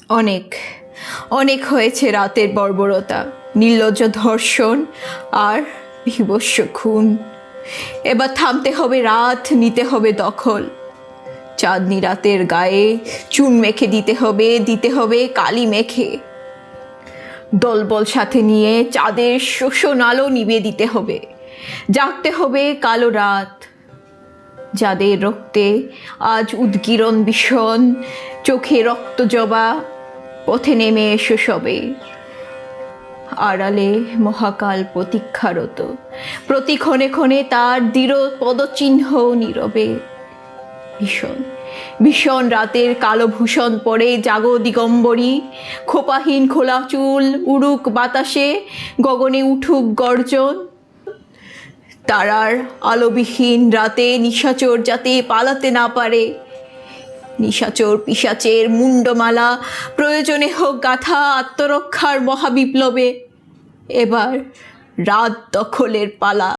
অনেক অনেক হয়েছে রাতের বর্বরতা, নির্লজ্জ ধর্ষণ আর বীভৎস খুন। এবার থামতে হবে রাত, নিতে হবে দখল। চাঁদনি রাতের গায়ে চুন মেখে দিতে হবে কালি মেখে। দলবল সাথে নিয়ে চাঁদের শোষণ আলো নিবে দিতে হবে। জাগতে হবে কালো রাত, যাদের রক্তে আজ উদগীরণ ভীষণ, চোখে রক্ত জবা, পথে নেমে এসো সবে। আড়ালে মহাকাল প্রতীক্ষারত, প্রতি ক্ষণে ক্ষণে তার দৃঢ় পদচিহ্ন নীরবে। ভীষণ ভীষণ রাতের কালো ভূষণ পরে জাগো দিগম্বরী, খোপাহীন খোলা চুল উড়ুক বাতাসে, গগনে উঠুক গর্জন। তারার আলোবিহীন রাতে নিশাচর যাতে পালাতে না পারে, নিশাচর পিশাচের মুন্ডমালা প্রয়োজনে হোক গাথা আত্মরক্ষার মহাবিপ্লবে। এবার রাত দখলের পালা।